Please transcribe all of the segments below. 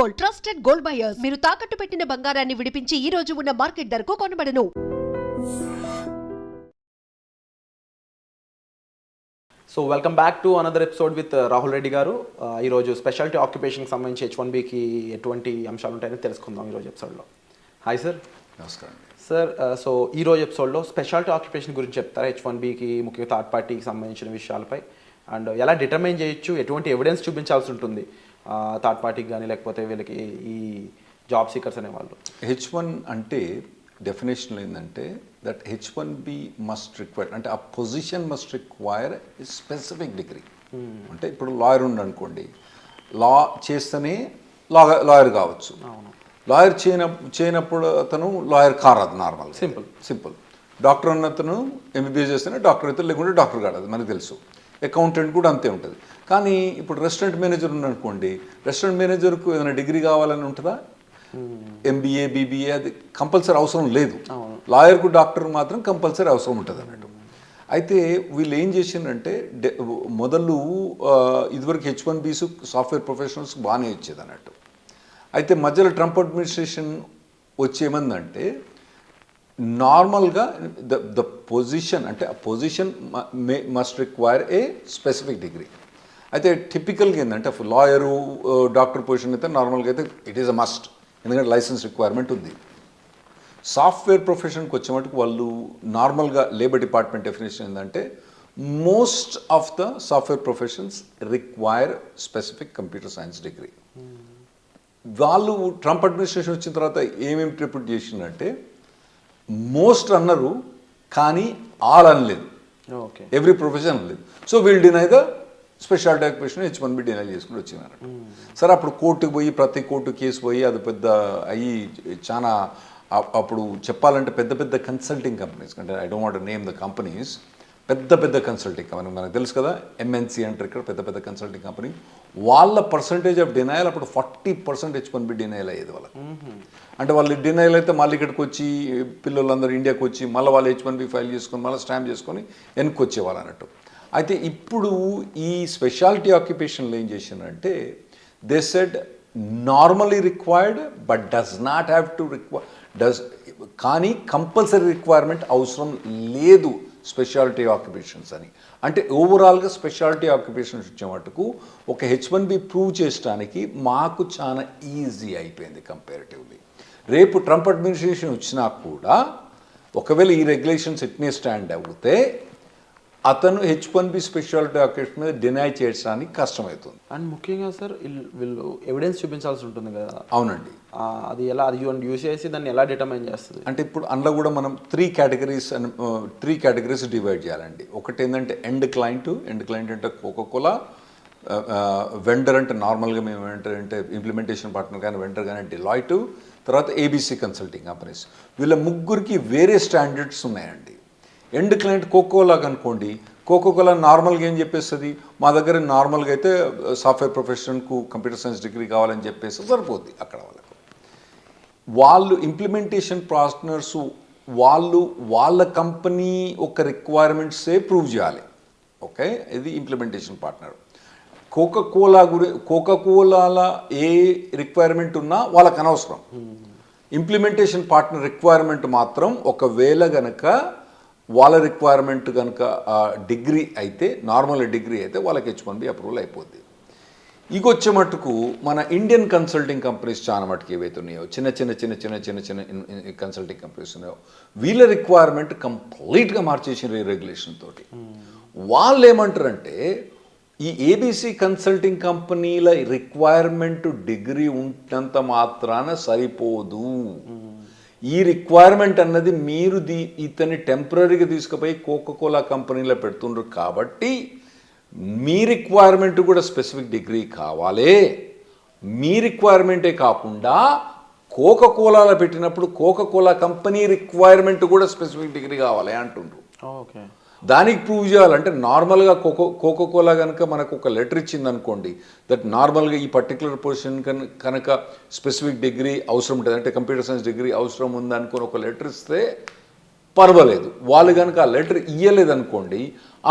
Gold, trusted gold buyers. మీరు తాకట్టు పెట్టిన బంగారాన్ని విడిపించి ఈ రోజు ఉన్న మార్కెట్ ధరకు కొనబడను. So welcome back to another episode with Rahul Reddy garu. ఈరోజు స్పెషాలిటీ ఆక్యుపేషన్కి సంబంధించి H1Bకి ఎటువంటి అంశాలు ఉంటాయని తెలుసుకుందాం ఈరోజు ఎపిసోడ్లో. Hi sir. నమస్కారం సార్. సో ఈరోజు ఎపిసోడ్లో స్పెషాలిటీ ఆక్యుపేషన్ గురించి చెప్తారా? H1Bకి ముఖ్యంగా థర్డ్ పార్టీకి సంబంధించిన విషయాలపై అండ్ ఎలా డిటర్మైన్ చేయొచ్చు, ఎటువంటి ఎవిడెన్స్ చూపించాల్సి ఉంటుంది థర్డ్ పార్టీకి కానీ లేకపోతే వీళ్ళకి ఈ జాబ్ సీకర్స్ అనేవాళ్ళు. H1 అంటే డెఫినేషన్ ఏంటంటే దట్ H1B మస్ట్ రిక్వైర్ అంటే ఆ position must require specific degree. అంటే ఇప్పుడు లాయర్ ఉండనుకోండి, లా చేస్తేనే లాయర్ కావచ్చు. లాయర్ చేయనప్పుడు అతను లాయర్ కారాదు. Normal simple. డాక్టర్ అన్నతను MBBS చేస్తేనే డాక్టర్ అయితే, లేకుంటే డాక్టర్ కాదు, మనకు తెలుసు. అకౌంటెంట్ కూడా అంతే ఉంటుంది. కానీ ఇప్పుడు రెస్టారెంట్ మేనేజర్ ఉందనుకోండి, రెస్టారెంట్ మేనేజర్కు ఏదైనా డిగ్రీ కావాలని ఉంటుందా? MBA BBA అది కంపల్సరీ అవసరం లేదు. లాయర్కు డాక్టర్ మాత్రం కంపల్సరీ అవసరం ఉంటుంది అన్నట్టు. అయితే వీళ్ళు ఏం చేసిందంటే మొదలు ఇదివరకు H1Bస్ సాఫ్ట్వేర్ ప్రొఫెషనల్స్ బాగానే ఇచ్చేది అన్నట్టు. అయితే మధ్యలో ట్రంప్ అడ్మినిస్ట్రేషన్ వచ్చేమందంటే నార్మల్గా ద పొజిషన్ అంటే ఆ పొజిషన్ మస్ట్ రిక్వైర్ ఏ స్పెసిఫిక్ డిగ్రీ. అయితే టిపికల్గా ఏంటంటే లాయరు డాక్టర్ పొజిషన్ అయితే నార్మల్గా అయితే ఇట్ ఈస్ అ మస్ట్, ఎందుకంటే లైసెన్స్ రిక్వైర్మెంట్ ఉంది. సాఫ్ట్వేర్ ప్రొఫెషన్కి వచ్చే మటుకు వాళ్ళు నార్మల్గా లేబర్ డిపార్ట్మెంట్ డెఫినేషన్ ఏంటంటే most of the software professions require specific computer science degree. వాళ్ళు ట్రంప్ అడ్మినిస్ట్రేషన్ వచ్చిన తర్వాత ఏమేమి ఇంటర్ప్రిట్ చేసిందంటే మోస్ట్ అన్నారు, కానీ ఆల్ అనలేదు. ఎవ్రీ ప్రొఫెషన్ అనలేదు. సో వీళ్ళు deny the speciality occupation H1B deny చేసుకుని వచ్చినారు. సరే అప్పుడు కోర్టుకు పోయి ప్రతి కోర్టు కేసు పోయి అది పెద్ద అయ్యి చాలా అప్పుడు చెప్పాలంటే పెద్ద పెద్ద కన్సల్టింగ్ కంపెనీస్, అంటే I don't want to name the companies, పెద్ద కన్సల్టింగ్ కంపెనీ మనకు తెలుసు కదా, MNC అంటారు ఇక్కడ, పెద్ద కన్సల్టింగ్ కంపెనీ. వాళ్ళ పర్సంటేజ్ ఆఫ్ డినయల్ అప్పుడు 40% H1B డినయల్ అయ్యేది వాళ్ళకి. అంటే వాళ్ళు డినయల్ అయితే మళ్ళీ ఇక్కడికి వచ్చి పిల్లలందరూ ఇండియాకి వచ్చి మళ్ళీ వాళ్ళు H1B ఫైల్ చేసుకొని మళ్ళీ స్టాంప్ చేసుకొని వెనక్కి వచ్చేవాళ్ళు అన్నట్టు. అయితే ఇప్పుడు ఈ స్పెషాలిటీ ఆక్యుపేషన్లో ఏం చేసిందంటే they said normally required but does not have to కానీ కంపల్సరీ రిక్వైర్మెంట్ అవసరం లేదు స్పెషాలిటీ ఆక్యుపేషన్స్ అని. అంటే ఓవరాల్గా స్పెషాలిటీ ఆక్యుపేషన్స్ వచ్చే మటుకు ఒక H1B ప్రూవ్ చేయడానికి మాకు చాలా ఈజీ అయిపోయింది కంపారిటివ్లీ. రేపు ట్రంప్ అడ్మినిస్ట్రేషన్ వచ్చినా కూడా ఒకవేళ ఈ రెగ్యులేషన్స్ ఎట్నే స్టాండ్ అవుతే అతను H1B స్పెషాలిటీ ఆక్యుపేషన్ మీద డినై చేయడానికి కష్టమవుతుంది. అండ్ ముఖ్యంగా సార్ వీళ్ళు ఎవిడెన్స్ చూపించాల్సి ఉంటుంది కదా. అవునండి. అది ఎలా, అది యూస్ చేసి దాన్ని ఎలా డిటర్మైన్ చేస్తుంది అంటే ఇప్పుడు అందులో కూడా మనం త్రీ కేటగిరీస్ డివైడ్ చేయాలండి. ఒకటి ఏంటంటే ఎండ్ క్లయింట్ అంటే కోకోకోలా, వెండర్ అంటే నార్మల్గా మేము ఏంటంటే ఇంప్లిమెంటేషన్ పార్ట్నర్ కానీ వెండర్ కానీ డిలాయిట్, తర్వాత ABC కన్సల్టింగ్ కంపెనీస్. వీళ్ళ ముగ్గురికి వేరే స్టాండర్డ్స్ ఉన్నాయండి. ఎండ్ క్లయింట్ కోకోకోలా అనుకోండి, కోకోకోలా నార్మల్గా ఏం చెప్పేస్తుంది, మా దగ్గర నార్మల్గా అయితే సాఫ్ట్వేర్ ప్రొఫెషన్కు కంప్యూటర్ సైన్స్ డిగ్రీ కావాలని చెప్పేసి సరిపోద్ది. అక్కడ వాళ్ళు ఇంప్లిమెంటేషన్ పార్ట్నర్స్ వాళ్ళ కంపెనీ ఒక రిక్వైర్మెంట్సే ప్రూవ్ చేయాలి. ఓకే, ఇది ఇంప్లిమెంటేషన్ పార్ట్నర్. కోకోకోలాల ఏ రిక్వైర్మెంట్ ఉన్నా వాళ్ళకి అనవసరం. ఇంప్లిమెంటేషన్ పార్ట్నర్ రిక్వైర్మెంట్ మాత్రం ఒకవేళ గనక వాళ్ళ రిక్వైర్మెంట్ కనుక డిగ్రీ అయితే, నార్మల్ డిగ్రీ అయితే వాళ్ళకి H1B అప్రూవల్ అయిపోద్ది. ఇకొచ్చే మట్టుకు మన ఇండియన్ కన్సల్టింగ్ కంపెనీస్ చాలా మటుకు ఏవైతే ఉన్నాయో చిన్న కన్సల్టింగ్ కంపెనీస్ ఉన్నాయో వీళ్ళ రిక్వైర్మెంట్ కంప్లీట్గా మార్చేసిన రెగ్యులేషన్ తోటి. వాళ్ళు ఏమంటారంటే ఈ ABC కన్సల్టింగ్ కంపెనీల రిక్వైర్మెంట్ డిగ్రీ ఉన్నంత మాత్రాన సరిపోదు. ఈ రిక్వైర్మెంట్ అన్నది మీరు ఇతని టెంపరీగా తీసుకుపోయి కోకోకోలా కంపెనీలో పెడుతుండ్రు కాబట్టి మీ రిక్వైర్మెంట్ కూడా స్పెసిఫిక్ డిగ్రీ కావాలి. మీ రిక్వైర్మెంటే కాకుండా కోకోకోలాలో పెట్టినప్పుడు కోకోకోలా కంపెనీ రిక్వైర్మెంట్ కూడా స్పెసిఫిక్ డిగ్రీ కావాలి అంటుండ్రు. ఓకే, దానికి ప్రూవ్ చేయాలంటే నార్మల్గా కోకోకోలా కనుక మనకు ఒక లెటర్ ఇచ్చింది అనుకోండి, దట్ నార్మల్గా ఈ పర్టికులర్ పొజిషన్ కనుక స్పెసిఫిక్ డిగ్రీ అవసరం ఉంటుంది, అంటే కంప్యూటర్ సైన్స్ డిగ్రీ అవసరం ఉంది అనుకుని ఒక లెటర్ ఇస్తే పర్వాలేదు. వాళ్ళు కనుక ఆ లెటర్ ఇయ్యలేదు అనుకోండి,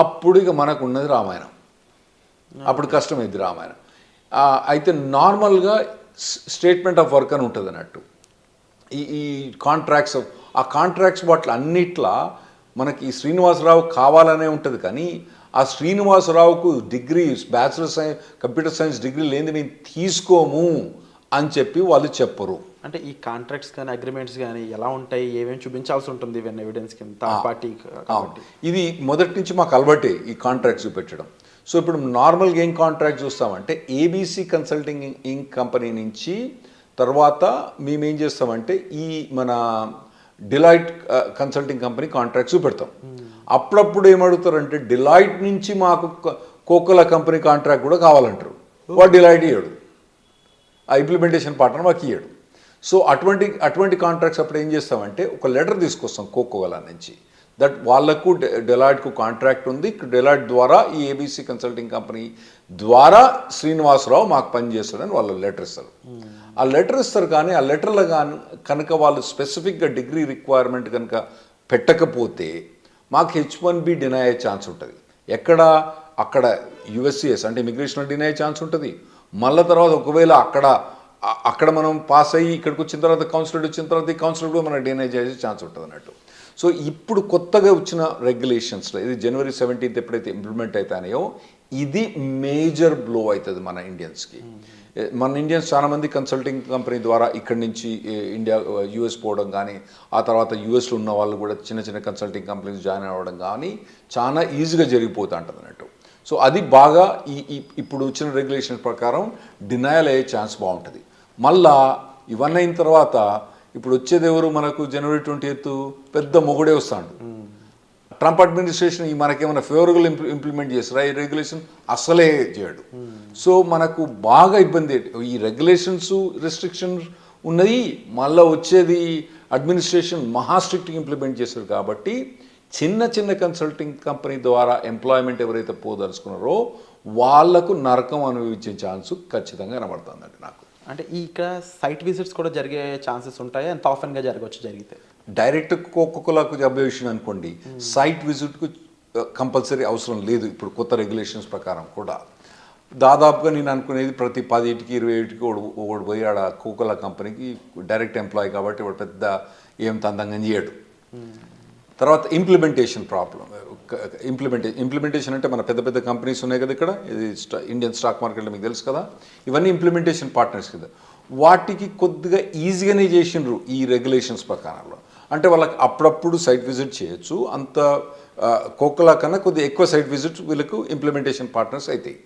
అప్పుడు ఇక మనకు ఉన్నది రామాయణం, అప్పుడు కష్టమైంది రామాయణం. అయితే నార్మల్గా స్టేట్మెంట్ ఆఫ్ వర్క్ అని ఉంటుంది అన్నట్టు. ఈ కాంట్రాక్ట్స్, ఆ కాంట్రాక్ట్స్ వాటి అన్నిట్లా మనకి ఈ శ్రీనివాసరావు కావాలనే ఉంటుంది, కానీ ఆ శ్రీనివాసరావుకు degree bachelor science computer science degree లేని మేము తీసుకోము అని చెప్పి వాళ్ళు చెప్పరు. అంటే ఈ కాంట్రాక్ట్స్ కానీ అగ్రిమెంట్స్ కానీ ఎలా ఉంటాయి, ఏమేమి చూపించాల్సి ఉంటుంది ఇవన్నీ ఎవిడెన్స్ కింద థర్డ్ పార్టీ కాబట్టి? ఇది మొదటి నుంచి మాకు అలవాటే ఈ కాంట్రాక్ట్స్ చూపెట్టడం. సో ఇప్పుడు నార్మల్గా ఏం కాంట్రాక్ట్ చూస్తామంటే ఏబీసీ కన్సల్టింగ్ ఇంక్ కంపెనీ నుంచి తర్వాత మేమేం చేస్తామంటే ఈ మన డిలాయిట్ కన్సల్టింగ్ కంపెనీ కాంట్రాక్ట్స్ చూపెడతాం. అప్పుడప్పుడు ఏమడుగుతారంటే డిలాయిట్ నుంచి మాకు కోకోలా కంపెనీ కాంట్రాక్ట్ కూడా కావాలంటారు. వాడు డిలాయిట్ ఇయ్యడు, ఆ ఇంప్లిమెంటేషన్ పార్ట్నర్ మాకు ఇయ్యడు. సో అటువంటి కాంట్రాక్ట్స్ అప్పుడు ఏం చేస్తామంటే ఒక లెటర్ తీసుకొస్తాం కోకోలా నుంచి, దట్ వాళ్లకు డెలాయిట్కు కాంట్రాక్ట్ ఉంది, డెలాయిట్ ద్వారా ఈ ఏబీసీ కన్సల్టింగ్ కంపెనీ ద్వారా శ్రీనివాసరావు మాకు పనిచేస్తాడని వాళ్ళు లెటర్ ఇస్తారు. ఆ లెటర్ ఇస్తారు, కానీ ఆ లెటర్లో కానీ కనుక వాళ్ళు స్పెసిఫిక్గా డిగ్రీ రిక్వైర్మెంట్ కనుక పెట్టకపోతే మాకు H1B డినై అయ్యే ఛాన్స్ ఉంటుంది. అక్కడ యుఎస్సిఎస్ అంటే ఇమిగ్రేషన్ డినై అయ్యే ఛాన్స్ ఉంటుంది. మళ్ళీ తర్వాత ఒకవేళ అక్కడ మనం పాస్ అయ్యి ఇక్కడికి వచ్చిన తర్వాత కౌన్సిలర్ వచ్చిన తర్వాత ఈ కౌన్సిలర్ కూడా మనకు డినై చేసే ఛాన్స్ ఉంటుంది అన్నట్టు. సో ఇప్పుడు కొత్తగా వచ్చిన రెగ్యులేషన్స్లో ఇది January 17th ఎప్పుడైతే ఇంప్లిమెంట్ అవుతాయో ఇది మేజర్ బ్లో అవుతుంది మన ఇండియన్స్కి. మన ఇండియన్స్ చాలామంది కన్సల్టింగ్ కంపెనీ ద్వారా ఇక్కడి నుంచి ఇండియా యూఎస్ పోవడం కానీ, ఆ తర్వాత యూఎస్లో ఉన్న వాళ్ళు కూడా చిన్న చిన్న కన్సల్టింగ్ కంపెనీస్ జాయిన్ అవ్వడం కానీ చాలా ఈజీగా జరిగిపోతూ ఉంటుంది అన్నట్టు. సో అది బాగా ఇప్పుడు వచ్చిన రెగ్యులేషన్ ప్రకారం డినయల్ అయ్యే ఛాన్స్ బాగుంటుంది. మళ్ళా ఇవన్నీ అయిన తర్వాత ఇప్పుడు వచ్చేది ఎవరు మనకు January 20th పెద్ద మొగుడే వస్తాడు. ట్రంప్ అడ్మినిస్ట్రేషన్ మనకేమైనా ఫేవరబుల్ ఇంప్లిమెంట్ చేస్తారా ఈ రెగ్యులేషన్? అసలే చేయడు. సో మనకు బాగా ఇబ్బంది. ఈ రెగ్యులేషన్స్ రెస్ట్రిక్షన్స్ ఉన్నది, మళ్ళీ వచ్చేది అడ్మినిస్ట్రేషన్ మహా స్ట్రిక్ట్గా ఇంప్లిమెంట్ చేస్తారు. కాబట్టి చిన్న చిన్న కన్సల్టింగ్ కంపెనీ ద్వారా ఎంప్లాయ్మెంట్ ఎవరైతే పోదలుచుకున్నారో వాళ్లకు నరకం అనుభవించే ఛాన్స్ ఖచ్చితంగా కనబడుతుందండి నాకు. అంటే ఇక్కడ సైట్ విజిట్స్ కూడా జరిగే ఛాన్సెస్ ఉంటాయి, ఎంత ఆఫెన్గా జరిగితే? డైరెక్ట్ కోకోకోలాకు అబ్జర్వేషన్ అనుకోండి, సైట్ విజిట్కు కంపల్సరీ అవసరం లేదు ఇప్పుడు కొత్త రెగ్యులేషన్స్ ప్రకారం కూడా. దాదాపుగా నేను అనుకునేది ప్రతి 10 20 ఒకడు పోయి ఆడ కోకోలా కంపెనీకి డైరెక్ట్ ఎంప్లాయీ కాబట్టి వాడు పెద్ద ఏం తందంగా చేయడు. తర్వాత ఇంప్లిమెంటేషన్ ప్రాబ్లం. ఇంప్లిమెంటేషన్ అంటే మన పెద్ద పెద్ద కంపెనీస్ ఉన్నాయి కదా ఇక్కడ, ఇది ఇండియన్ స్టాక్ మార్కెట్లో మీకు తెలుసు కదా, ఇవన్నీ ఇంప్లిమెంటేషన్ పార్ట్నర్స్ కదా, వాటికి కొద్దిగా ఈజీగానే చేసిండ్రు ఈ రెగ్యులేషన్స్ ప్రకారంలో. అంటే వాళ్ళకి అప్పుడప్పుడు సైట్ విజిట్ చేయొచ్చు, అంత కోకోలా కన్నా కొద్దిగా ఎక్కువ సైట్ విజిట్ వీళ్ళకు ఇంప్లిమెంటేషన్ పార్ట్నర్స్ అవుతాయి.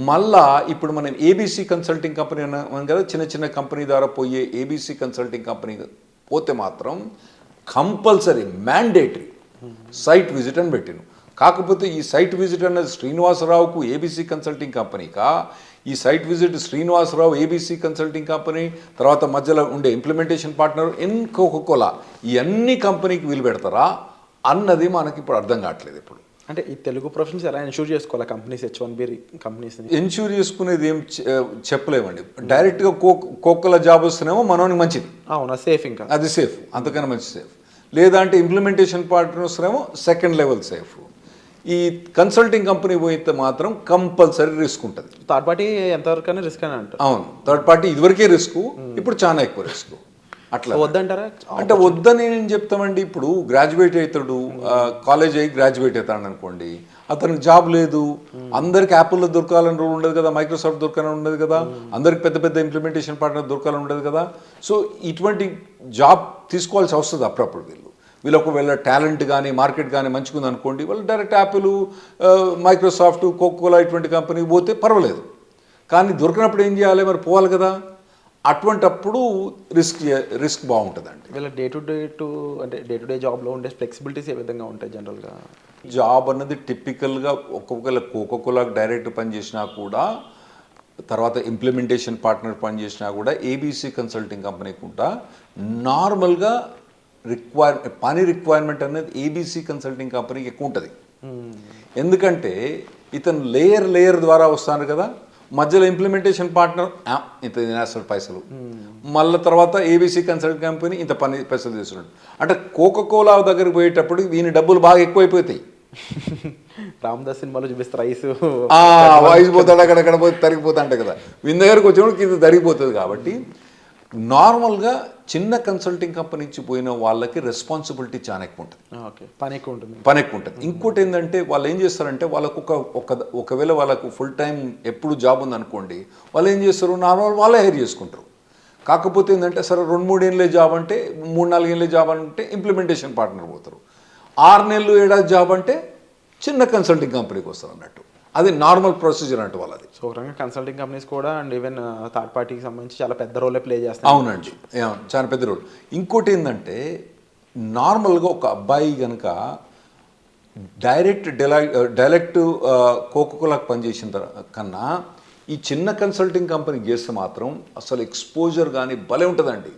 మళ్ళా ఇప్పుడు మనం ఏబీసీ కన్సల్టింగ్ కంపెనీ అన్నాం కదా, చిన్న చిన్న కంపెనీ ద్వారా పోయే ఏబీసీ కన్సల్టింగ్ కంపెనీ పోతే మాత్రం కంపల్సరీ మ్యాండేటరీ సైట్ విజిట్ అని పెట్టిను. కాకపోతే ఈ సైట్ విజిట్ అన్నది శ్రీనివాసరావుకు ఏబీసీ కన్సల్టింగ్ కంపెనీకా, ఈ site visit Srinivasarao ABC consulting company తర్వాత మధ్యలో ఉండే ఇంప్లిమెంటేషన్ పార్ట్నర్ కోకోలా ఈ అన్ని కంపెనీకి వీలు పెడతారా అన్నది మనకి ఇప్పుడు అర్థం కావట్లేదు. ఇప్పుడు అంటే ఈ తెలుగు ప్రొఫెషన్స్ ఎలా ఎన్షూర్ చేసుకోవాలి కంపెనీస్ H1B కంపెనీస్? ఎన్షూర్ చేసుకునేది ఏం చెప్పలేమండి. డైరెక్ట్గా కోకోలా జాబ్ వస్తేనేమో మనోనికి మంచిది, అవునా, సేఫ్, ఇంకా అది సేఫ్, అంతకన్నా మంచి సేఫ్. లేదంటే ఇంప్లిమెంటేషన్ పార్ట్నర్ వస్తేనేమో సెకండ్ లెవెల్ సేఫ్. ఈ కన్సల్టింగ్ కంపెనీ పోయితే మాత్రం కంపల్సరీ రిస్క్ ఉంటుంది. థర్డ్ పార్టీ ఎంతవరకు రిస్క్ అని అంటారు? అవును, థర్డ్ పార్టీ ఇదివరకే రిస్క్, ఇప్పుడు చాలా ఎక్కువ రిస్క్. అట్లా వద్దంటారా? అంటే వద్దని నేను చెప్తామండి. ఇప్పుడు గ్రాడ్యుయేట్ అవుతాడు, కాలేజ్ అయ్యి గ్రాడ్యుయేట్ అవుతాడు అనుకోండి, అతనికి జాబ్ లేదు, అందరికి యాపిల్లో దొరకాలని రూల్ ఉండదు కదా, మైక్రోసాఫ్ట్ దొరకాలని ఉండదు కదా, అందరికి పెద్ద పెద్ద ఇంప్లిమెంటేషన్ పార్ట్నర్ దొరకాలని ఉండదు కదా. సో ఇటువంటి జాబ్ తీసుకోవాల్సి వస్తుంది అప్పుడప్పుడు. వీళ్ళు ఒకవేళ టాలెంట్ కానీ మార్కెట్ కానీ మంచిగా ఉంది అనుకోండి, వాళ్ళు డైరెక్ట్ యాపిల్, మైక్రోసాఫ్ట్, కోకోలా ఇటువంటి కంపెనీకి పోతే పర్వాలేదు. కానీ దొరికినప్పుడు ఏం చేయాలి, మరి పోవాలి కదా. అటువంటప్పుడు రిస్క్ బాగుంటుందండి. వీళ్ళ డే టు డే జాబ్లో ఉండే ఫ్లెక్సిబిలిటీస్ ఏ విధంగా ఉంటాయి జనరల్గా? జాబ్ అన్నది టిపికల్గా ఒక్కొక్కవేళ కోకోకోలాకి డైరెక్ట్ పనిచేసినా కూడా, తర్వాత ఇంప్లిమెంటేషన్ పార్ట్నర్ పనిచేసినా కూడా, ఏబీసీ కన్సల్టింగ్ కంపెనీకి కూడా నార్మల్గా పని రిక్వైర్మెంట్ అనేది ఏబీసీ కన్సల్టింగ్ కంపెనీకి ఎక్కువ ఉంటుంది. ఎందుకంటే ఇతను లేయర్ ద్వారా వస్తాను కదా, మధ్యలో ఇంప్లిమెంటేషన్ పార్ట్నర్ ఇంత తినేస్తాడు పైసలు, మళ్ళీ తర్వాత ఏబీసీ కన్సల్టింగ్ కంపెనీ ఇంత పైసలు తీసుకున్నాడు. అంటే కోకోకోలా దగ్గరికి పోయేటప్పుడు వీని డబ్బులు బాగా ఎక్కువైపోతాయి. రామదాస్ సినిమాలో చూపిస్తే రైస్ వాయిస్ పోతాడు అక్కడక్కడ పోతే తరిగిపోతా అంటే కదా వీని దగ్గరకు వచ్చినప్పుడు కింద తరిగిపోతుంది. కాబట్టి నార్మల్గా చిన్న కన్సల్టింగ్ కంపెనీ నుంచి పోయిన వాళ్ళకి రెస్పాన్సిబిలిటీ చాలా ఎక్కువ ఉంటుంది, ఓకే, పని ఎక్కువ ఉంటుంది. ఇంకోటి ఏంటంటే వాళ్ళు ఏం చేస్తారంటే వాళ్ళకు ఒకవేళ వాళ్ళకు ఫుల్ టైం ఎప్పుడు జాబ్ ఉందనుకోండి, వాళ్ళు ఏం చేస్తారు, నార్మల్ వాళ్ళే హైర్ చేసుకుంటారు. కాకపోతే ఏంటంటే సరే 2-3 ఏళ్ళే జాబ్ అంటే 3-4 ఏళ్ళే జాబ్ అంటే ఇంప్లిమెంటేషన్ పార్ట్నర్ పోతారు. 6 నెలలు 7 జాబ్ అంటే చిన్న కన్సల్టింగ్ కంపెనీకి వస్తారు అన్నట్టు. అది నార్మల్ ప్రొసీజర్ అంటే వాళ్ళది. సో ఒక రకంగా కన్సల్టింగ్ కంపెనీస్ కూడా అండ్ ఈవెన్ థర్డ్ పార్టీకి సంబంధించి చాలా పెద్ద రోలే ప్లే చేస్తాయి. అవునండి, చాలా పెద్ద రోల్. ఇంకోటి ఏంటంటే నార్మల్గా ఒక అబ్బాయి కనుక డైరెక్ట్ కోకోకోలాకి పనిచేసిన కన్నా ఈ చిన్న కన్సల్టింగ్ కంపెనీకి చేస్తే మాత్రం అసలు ఎక్స్పోజర్ కానీ భలే ఉంటుందండి.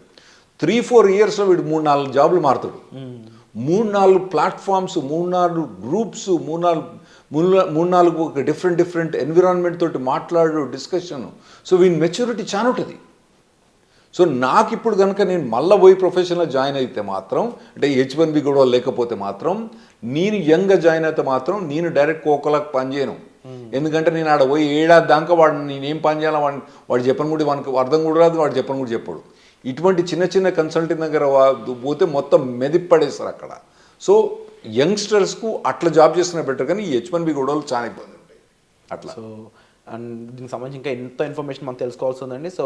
3-4 ఇయర్స్లో వీడు 3-4 జాబులు మారుతాడు. 3-4 ప్లాట్ఫామ్స్, 3-4 గ్రూప్స్, 3-4 ఒక డిఫరెంట్ ఎన్విరాన్మెంట్ తోటి మాట్లాడు డిస్కషన్. సో వీని మెచ్యూరిటీ చాలా ఉంటుంది. సో నాకు ఇప్పుడు కనుక నేను మళ్ళీ పోయి ప్రొఫెషన్లో జాయిన్ అయితే మాత్రం, అంటే H1B కూడా లేకపోతే మాత్రం, నేను యంగ్గా జాయిన్ అయితే మాత్రం నేను డైరెక్ట్ కోకోలాకి పని చేయను. ఎందుకంటే నేను ఆడ పోయి 7 దాకా వాడు నేనేం పని చేయాలో వాడు చెప్పని కూడా వానికి అర్థం కూడా రాదు, వాడు చెప్పని కూడా చెప్పాడు. ఇటువంటి చిన్న కన్సల్టింగ్ దగ్గర పోతే మొత్తం మెదిపడేస్తారు అక్కడ. సో యంగ్స్టర్స్కు అట్లా జాబ్ చేస్తున్న బెటర్, కానీ ఈ H1B కూడా చాలా ఇబ్బంది ఉంటాయి అట్లా. సో అండ్ దీనికి సంబంధించి ఇంకా ఎంత ఇన్ఫర్మేషన్ మనం తెలుసుకోవాల్సి ఉందండి. సో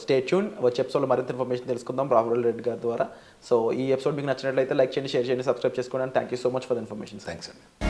స్టే ట్యూన్, వచ్చే ఎపిసోడ్లో మరింత ఇన్ఫర్మేషన్ తెలుసుకుందాం రాహుల్ రెడ్డి గారి ద్వారా. సో ఈ ఎపిసోడ్ మీకు నచ్చినట్లయితే లైక్ చేయండి, షేర్ చేయండి, సబ్స్క్రైబ్ చేసుకోండి. And thank you so much for the information. Thanks అండి.